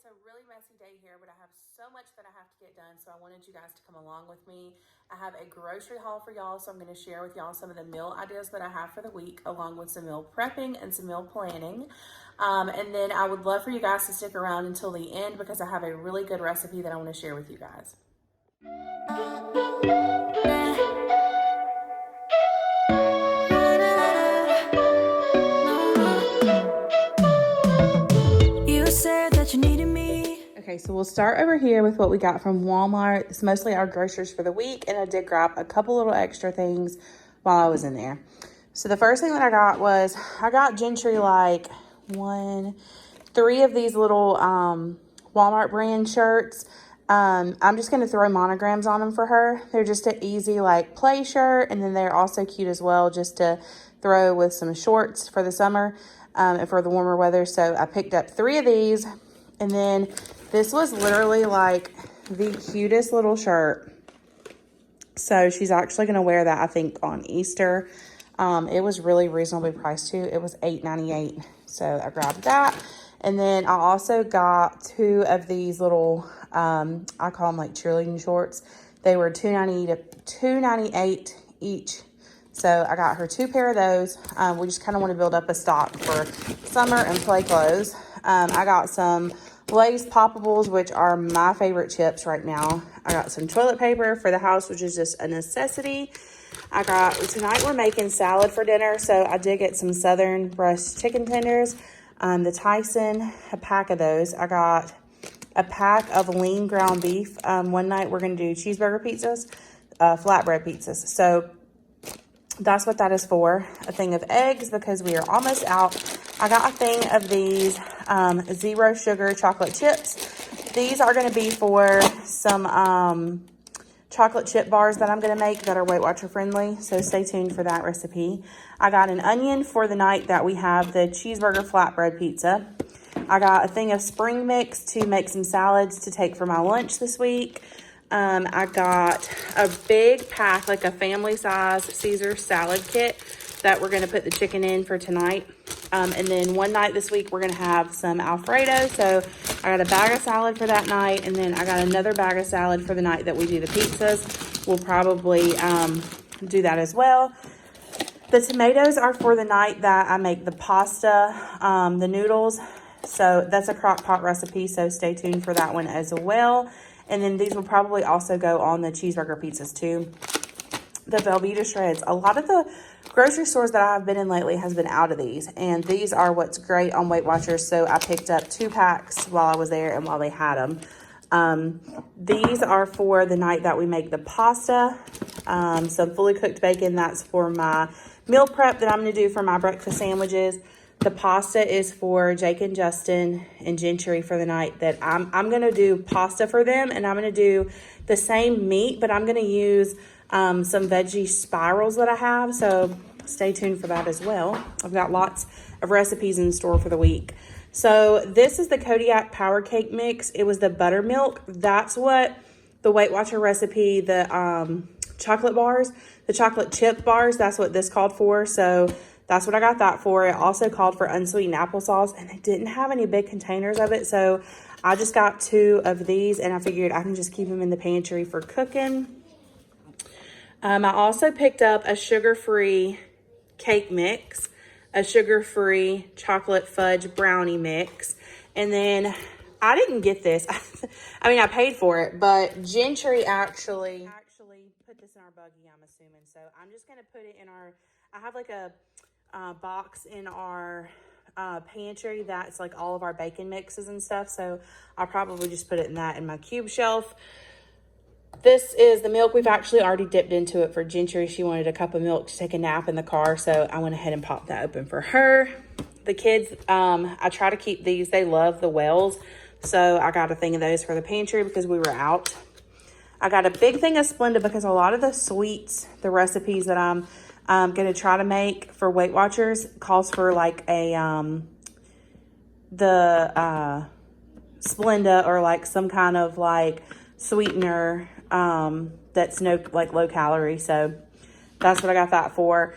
It's a really messy day here, but I have so much that I have to get done, so I wanted you guys to come along with me. I have a grocery haul for y'all, so I'm going to share with y'all some of the meal ideas that I have for the week, along with some meal prepping and some meal planning. And then I would love for you guys to stick around until the end because I have a really good recipe that I want to share with you guys. You said that you needed me. Okay, so we'll start over here with what we got from Walmart. It's mostly our groceries for the week, and I did grab a couple little extra things while I was in there. So the first thing that I got was, I got Gentry like three of these little Walmart brand shirts. I'm just going to throw monograms on them for her. They're just an easy like play shirt, and then they're also cute as well just to throw with some shorts for the summer and for the warmer weather. So I picked up three of these, and then this was literally like the cutest little shirt. So she's actually going to wear that, I think, on Easter. It was really reasonably priced too. It was $8.98. So I grabbed that. And then I also got two of these little, I call them like cheerleading shorts. They were $2.98 each. So I got her two pair of those. We just kind of want to build up a stock for summer and play clothes. I got some Lay's Poppables, which are my favorite chips right now. I got some toilet paper for the house, which is just a necessity. Tonight we're making salad for dinner, so I did get some Southern breast chicken tenders. The Tyson, a pack of those. I got a pack of lean ground beef. One night we're going to do cheeseburger pizzas, flatbread pizzas. So that's what that is for. A thing of eggs because we are almost out. I got a thing of these zero sugar chocolate chips. These are going to be for some chocolate chip bars that I'm going to make that are Weight Watcher friendly. So stay tuned for that recipe. I got an onion for the night that we have the cheeseburger flatbread pizza. I got a thing of spring mix to make some salads to take for my lunch this week. I got a big pack, like a family size Caesar salad kit that we're going to put the chicken in for tonight. And then one night this week, we're going to have some Alfredo. So I got a bag of salad for that night. And then I got another bag of salad for the night that we do the pizzas. We'll probably do that as well. The tomatoes are for the night that I make the pasta, the noodles. So that's a crock pot recipe. So stay tuned for that one as well. And then these will probably also go on the cheeseburger pizzas too. The Velveeta shreds. A lot of the grocery stores that I've been in lately has been out of these. And these are what's great on Weight Watchers. So I picked up 2 packs while I was there and while they had them. These are for the night that we make the pasta. Some fully cooked bacon. That's for my meal prep that I'm going to do for my breakfast sandwiches. The pasta is for Jake and Justin and Gentry for the night that I'm going to do pasta for them. And I'm going to do the same meat, but I'm going to use some veggie spirals that I have. So stay tuned for that as well. I've got lots of recipes in store for the week. So this is the Kodiak Power Cake Mix. It was the buttermilk. That's what the Weight Watcher recipe, the chocolate bars, the chocolate chip bars, that's what this called for. So that's what I got that for. It also called for unsweetened applesauce, and they didn't have any big containers of it. So I just got 2 of these, and I figured I can just keep them in the pantry for cooking. I also picked up a sugar-free cake mix, a sugar-free chocolate fudge brownie mix, and then I didn't get this. I mean, I paid for it, but Gentry actually put this in our buggy, I'm assuming. So I'm just going to put it in I have like a box in our pantry that's like all of our bacon mixes and stuff. So I'll probably just put it in my cube shelf. This is the milk. We've actually already dipped into it for Gentry. She wanted a cup of milk to take a nap in the car, so I went ahead and popped that open for her. The kids, I try to keep these. They love the Wells, so I got a thing of those for the pantry because we were out. I got a big thing of Splenda because a lot of the sweets, the recipes that I'm going to try to make for Weight Watchers calls for like a Splenda or like some kind of like sweetener that's low calorie. So that's what I got that for.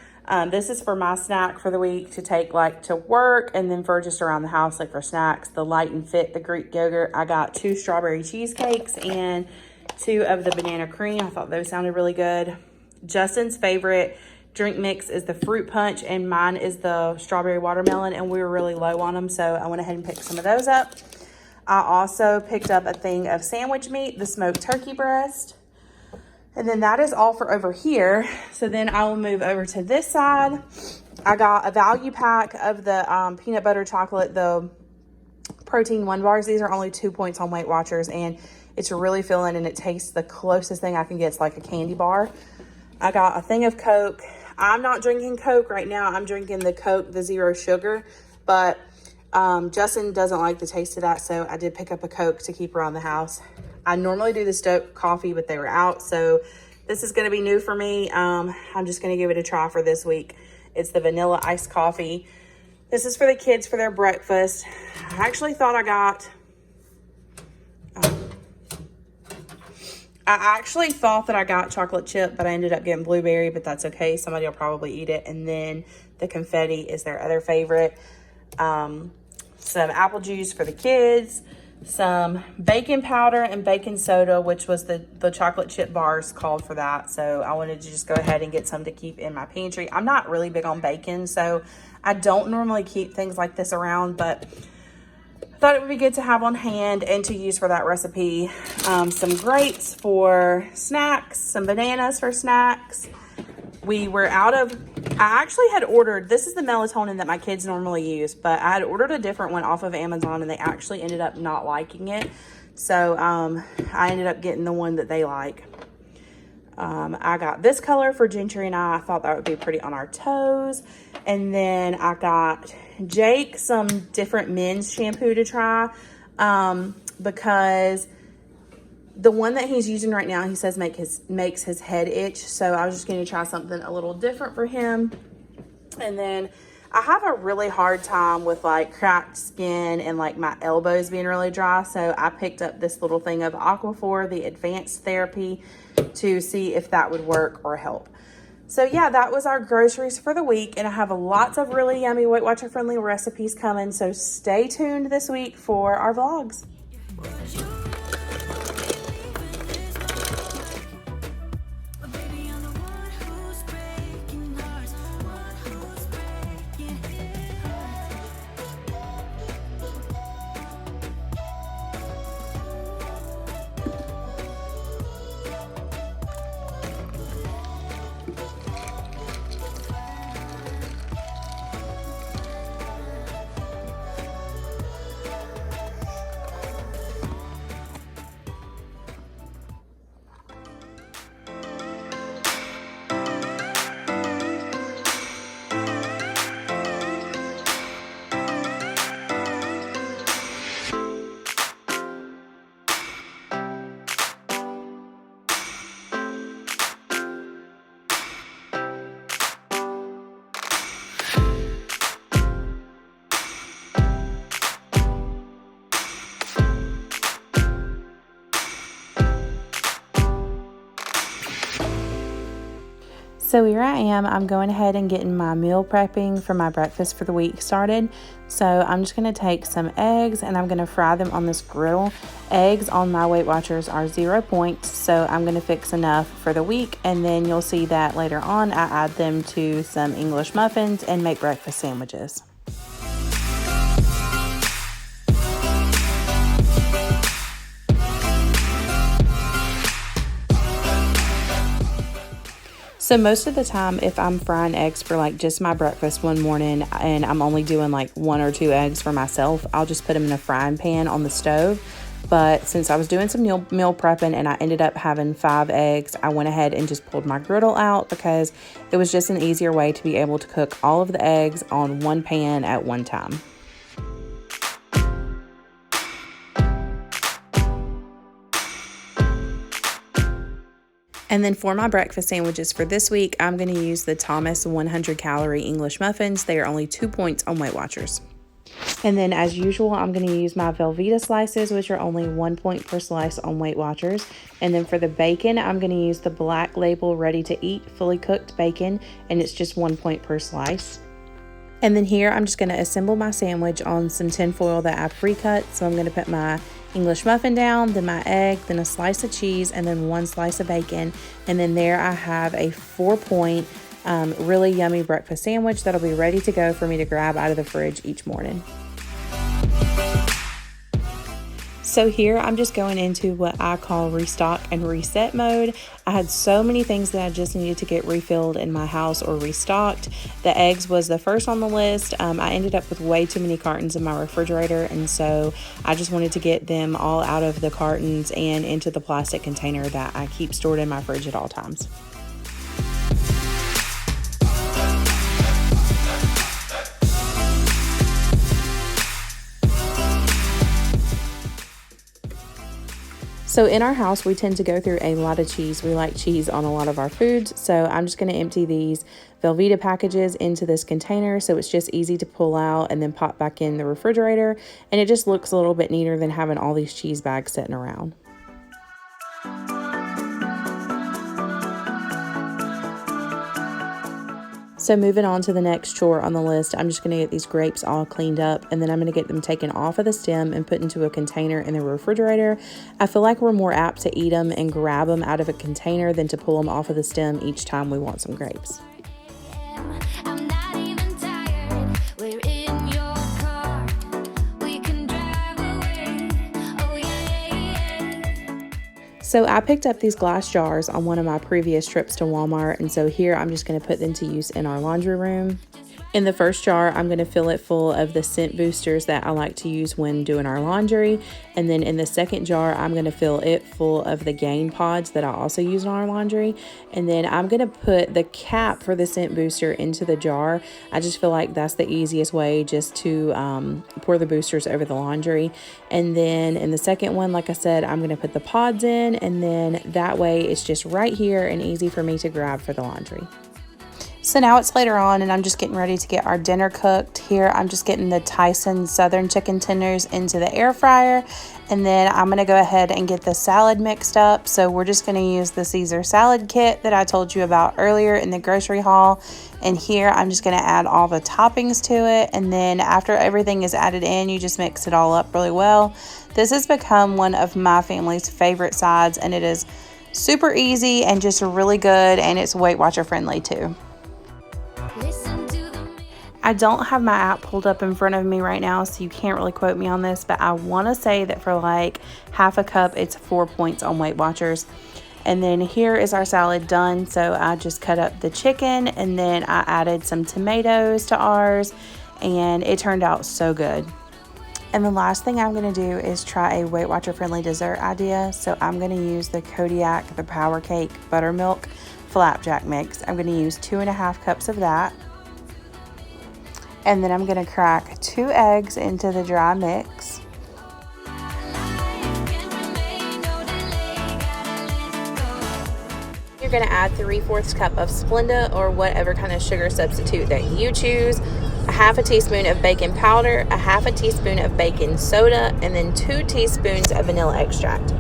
This is for my snack for the week to take like to work, and then for just around the house, like for snacks, the Light and Fit, the Greek yogurt. I got 2 strawberry cheesecakes and 2 of the banana cream. I thought those sounded really good. Justin's favorite drink mix is the fruit punch, and mine is the strawberry watermelon, and we were really low on them, so I went ahead and picked some of those up. I also picked up a thing of sandwich meat, the smoked turkey breast. And then that is all for over here. So then I will move over to this side. I got a value pack of the peanut butter chocolate, the protein 1 bars. These are only 2 points on Weight Watchers, and it's really filling, and it tastes the closest thing I can get. It's like a candy bar. I got a thing of Coke. I'm not drinking Coke right now. I'm drinking the Coke, the zero sugar, but Justin doesn't like the taste of that, so I did pick up a Coke to keep around the house. I normally do the Stoke coffee, but they were out, so this is going to be new for me. I'm just going to give it a try for this week. It's the vanilla iced coffee. This is for the kids for their breakfast. I actually thought I got... that I got chocolate chip, but I ended up getting blueberry, but that's okay. Somebody will probably eat it. And then the confetti is their other favorite. Some apple juice for the kids, some baking powder and baking soda, which was the chocolate chip bars called for that. So I wanted to just go ahead and get some to keep in my pantry. I'm not really big on bacon, so I don't normally keep things like this around, but I thought it would be good to have on hand and to use for that recipe. Some grapes for snacks, some bananas for snacks. We were out of... I actually had ordered, this is the melatonin that my kids normally use, but I had ordered a different one off of Amazon, and they actually ended up not liking it. So I ended up getting the one that they like. I got this color for Gentry and I. I thought that would be pretty on our toes. And then I got Jake some different men's shampoo to try, because the one that he's using right now, he says makes his head itch. So I was just going to try something a little different for him. And then I have a really hard time with like cracked skin and like my elbows being really dry. So I picked up this little thing of Aquaphor, the advanced therapy, to see if that would work or help. So yeah, that was our groceries for the week. And I have lots of really yummy Weight Watcher friendly recipes coming. So stay tuned this week for our vlogs. So here I am. I'm going ahead and getting my meal prepping for my breakfast for the week started. So I'm just going to take some eggs and I'm going to fry them on this griddle. Eggs on my Weight Watchers are 0 points, so I'm going to fix enough for the week, and then you'll see that later on I add them to some English muffins and make breakfast sandwiches. So most of the time, if I'm frying eggs for like just my breakfast one morning and I'm only doing like 1 or 2 eggs for myself, I'll just put them in a frying pan on the stove. But since I was doing some meal prepping and I ended up having 5 eggs, I went ahead and just pulled my griddle out because it was just an easier way to be able to cook all of the eggs on one pan at one time. And then for my breakfast sandwiches for this week, I'm going to use the Thomas 100 calorie English muffins. They are only 2 points on Weight Watchers. And then as usual, I'm going to use my Velveeta slices, which are only 1 point per slice on Weight Watchers. And then for the bacon, I'm going to use the Black Label Ready to Eat fully cooked bacon, and it's just 1 point per slice. And then here, I'm just going to assemble my sandwich on some tin foil that I pre-cut. So I'm going to put my English muffin down, then my egg, then a slice of cheese, and then 1 slice of bacon. And then there I have a 4-point, really yummy breakfast sandwich that'll be ready to go for me to grab out of the fridge each morning. So here I'm just going into what I call restock and reset mode. I had so many things that I just needed to get refilled in my house or restocked. The eggs was the first on the list. I ended up with way too many cartons in my refrigerator, and so I just wanted to get them all out of the cartons and into the plastic container that I keep stored in my fridge at all times. So in our house, we tend to go through a lot of cheese. We like cheese on a lot of our foods. So I'm just going to empty these Velveeta packages into this container so it's just easy to pull out and then pop back in the refrigerator. And it just looks a little bit neater than having all these cheese bags sitting around. So moving on to the next chore on the list, I'm just going to get these grapes all cleaned up, and then I'm going to get them taken off of the stem and put into a container in the refrigerator. I feel like we're more apt to eat them and grab them out of a container than to pull them off of the stem each time we want some grapes. So I picked up these glass jars on one of my previous trips to Walmart, and so here I'm just going to put them to use in our laundry room. In the first jar, I'm going to fill it full of the scent boosters that I like to use when doing our laundry. And then in the second jar, I'm going to fill it full of the Gain pods that I also use in our laundry. And then I'm going to put the cap for the scent booster into the jar. I just feel like that's the easiest way just to pour the boosters over the laundry. And then in the second one, like I said, I'm going to put the pods in, and then that way it's just right here and easy for me to grab for the laundry. So now it's later on and I'm just getting ready to get our dinner cooked. Here I'm just getting the Tyson Southern chicken tenders into the air fryer, and then I'm going to go ahead and get the salad mixed up. So we're just going to use the Caesar salad kit that I told you about earlier in the grocery haul, and here I'm just going to add all the toppings to it, and then after everything is added in, you just mix it all up really well. This has become one of my family's favorite sides, and it is super easy and just really good, and it's Weight Watcher friendly too. I don't have my app pulled up in front of me right now, so you can't really quote me on this, but I want to say that for like half a cup, it's 4 points on Weight Watchers. And then here is our salad done. So I just cut up the chicken, and then I added some tomatoes to ours, and it turned out so good. And the last thing I'm going to do is try a Weight Watcher friendly dessert idea. So I'm going to use the Kodiak, the Power Cake Buttermilk Flapjack Mix. I'm going to use 2.5 cups of that. And then I'm going to crack 2 eggs into the dry mix. You're going to add 3/4 cup of Splenda or whatever kind of sugar substitute that you choose, a half a teaspoon of baking powder, a half a teaspoon of baking soda, and then 2 teaspoons of vanilla extract.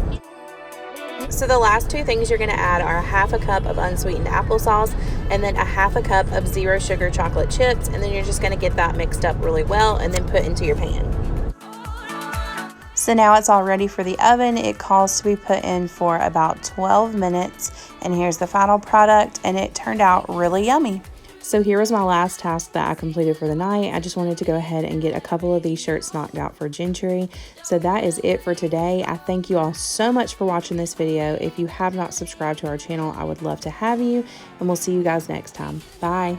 So the last 2 things you're going to add are a half a cup of unsweetened applesauce and then a half a cup of 0 sugar chocolate chips, and then you're just going to get that mixed up really well and then put into your pan. So now it's all ready for the oven. It calls to be put in for about 12 minutes, and here's the final product, and it turned out really yummy. So here was my last task that I completed for the night. I just wanted to go ahead and get a couple of these shirts knocked out for Gentry. So that is it for today. I thank you all so much for watching this video. If you have not subscribed to our channel, I would love to have you, and we'll see you guys next time. Bye.